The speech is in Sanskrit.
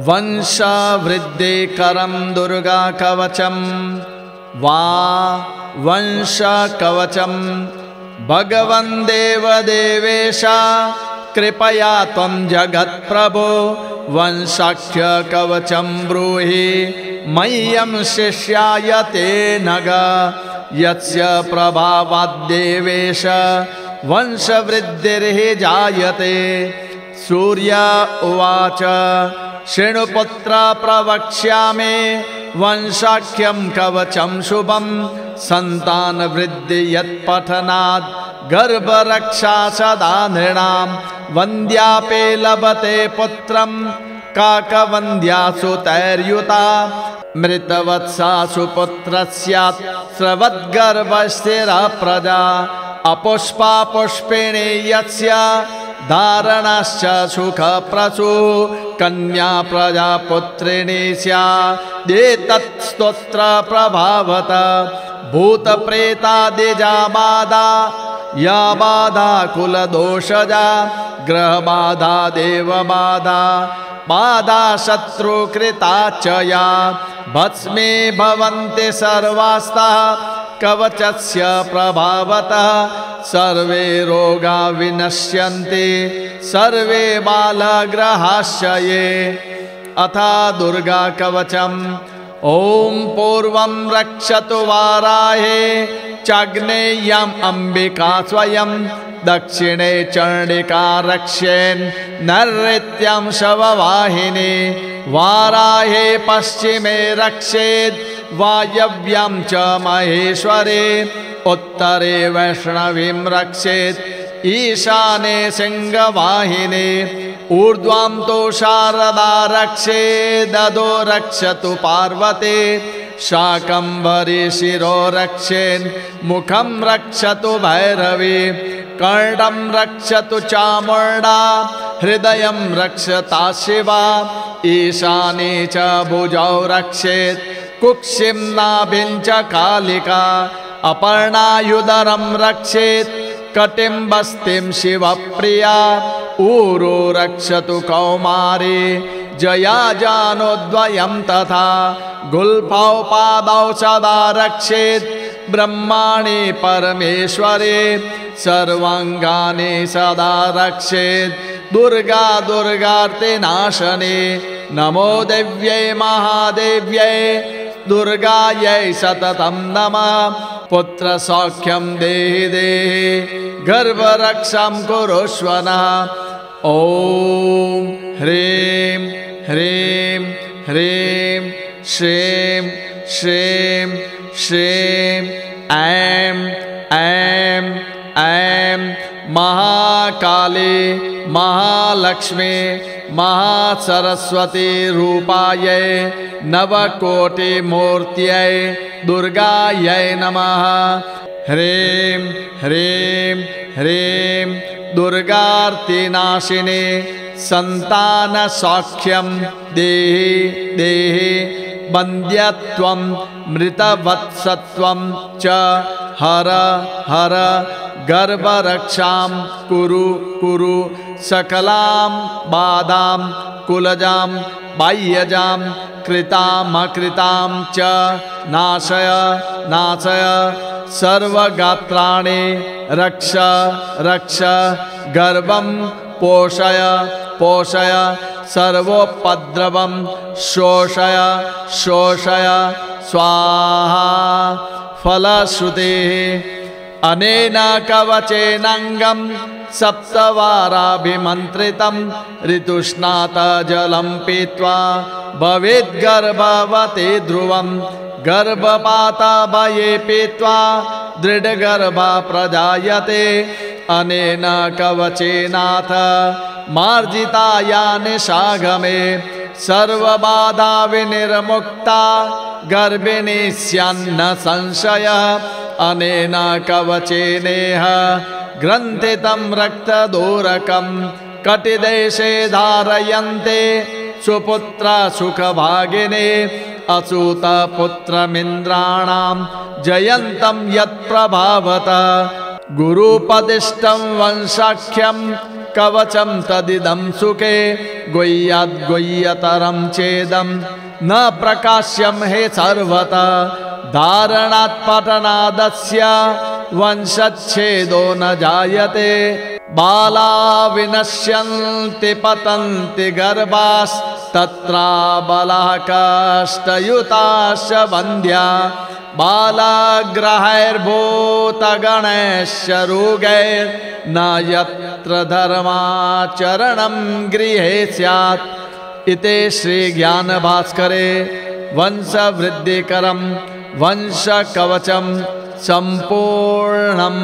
वंशवृद्धिकरं दुर्गा कवचं वा वंशकवचं भगवन् देवदेवेश कृपया त्वं जगत्प्रभो वंशाख्य कवचं ब्रूहि मह्यं शिष्याय ते नग यस्य प्रभावाद्देवेश वंशवृद्धिर्हि जायते। सूर्य उवाच शृणुपुत्र प्रवक्ष्यामि वंशाख्यं कवचं शुभं सन्तानवृद्धि यत्पठनात् गर्भरक्षा सदा नृणां वन्द्यापे लभते पुत्रं काकवन्द्यासु तैर्युता मृतवत्सासु पुत्रः स्यात् स्रवद्गर्भस्थिरा प्रजा अपुष्पा पुष्पिणी यस्य धारणाश्च सुखप्रसू कन्या प्रजापुत्रिणी स्यादेतत् स्तोत्र प्रभावत भूतप्रेतादिजाबाधा या बाधा कुलदोषजा ग्रहबाधा देवबाधा बाधा शत्रुकृता च या भस्मे भवन्ति सर्वास्ताः कवचस्य प्रभावतः सर्वे रोगा विनश्यन्ति सर्वे बालग्रहाश्च ये। अथा दुर्गा कवचम् ॐ पूर्वं रक्षतु वाराहे चाग्नेयम् अम्बिका स्वयं दक्षिणे चण्डिका रक्षेन् नैऋत्यं शववाहिनी वाराहे पश्चिमे रक्षेत् वायव्यं च महेश्वरे उत्तरे वैष्णवीं रक्षेत् ईशाने सिंहवाहिनी ऊर्ध्वं तु शारदा रक्षेदधो रक्षतु पार्वती शाकंभरी शिरो रक्षेन् मुखं रक्षतु भैरवी कर्णं रक्षतु चामुण्डा हृदयं रक्षता शिवा ईशाने च भुजौ रक्षेत् कुक्षिं नाभिं च कालिका अपर्णायुधरं रक्षेत् कटिं बस्तिं शिवप्रिया ऊरो रक्षतु कौमारी जया जानोद्वयं तथा गुल्फौ पादौ सदा रक्षेत् ब्रह्माणि परमेश्वरे सर्वाङ्गानि सदा रक्षेत् दुर्गा दुर्गार्तिनाशने नमो देव्यै महादेव्यै दुर्गायै सततं नमः पुत्रसौख्यं देहि देहि गर्भरक्षां कुरुष्व नः। ॐ ह्रीं ह्रीं ह्रीं श्रीं श्रीं श्रीं ऐं ऐं ऐं महाकाली महालक्ष्मी महासरस्वती रूपायै नवकोटिमूर्त्यै दुर्गायै नमः। ह्रीं ह्रीं ह्रीं दुर्गार्तिनाशिनी सन्तानसौख्यं देहि देहि वन्द्यत्वं मृतवत्सत्वं च हर हर गर्भरक्षां कुरु कुरु सकलां बाधां कुलजां बाह्यजां कृतामकृतां च नाशय नाशय सर्वगात्राणि रक्ष रक्ष गर्भं पोषय पोषय सर्वोपद्रवं शोषय शोषय स्वाहा। फलश्रुतिः अनेन कवचेनाङ्गं सप्तवाराभिमन्त्रितं ऋतुस्नात जलं पीत्वा भवेत् गर्भवती ध्रुवं गर्भपातभये पीत्वा दृढगर्भा प्रजायते अनेन कवचेनाथ मार्जिताया निशागमे सर्वबाधा विनिर्मुक्ता गर्भिणी स्यान्न संशयः अनेन कवचेनेह ग्रन्थितं रक्तदोरकं कटिदेशे धारयन्ते सुपुत्र सुखभागिने असूतपुत्रमिन्द्राणां जयन्तं यत्प्रभावत गुरुपदिष्टं वंशाख्यं कवचं तदिदं सुखे गुह्याद्गुह्यतरं चेदं न प्रकाश्यं हे सर्वतः धारणात् पतनादस्य वंशच्छेदो न जायते बाला विनश्यन्ति पतन्ति गर्भास्तत्रा बलः कष्टयुताश्च वन्द्या बालाग्रहैर्भूतगणैश्च रोगैर्न यत्र धर्माचरणं गृहे स्यात् इति श्रीज्ञानभास्करे वंशवृद्धिकरं वंशकवचं सम्पूर्णम्।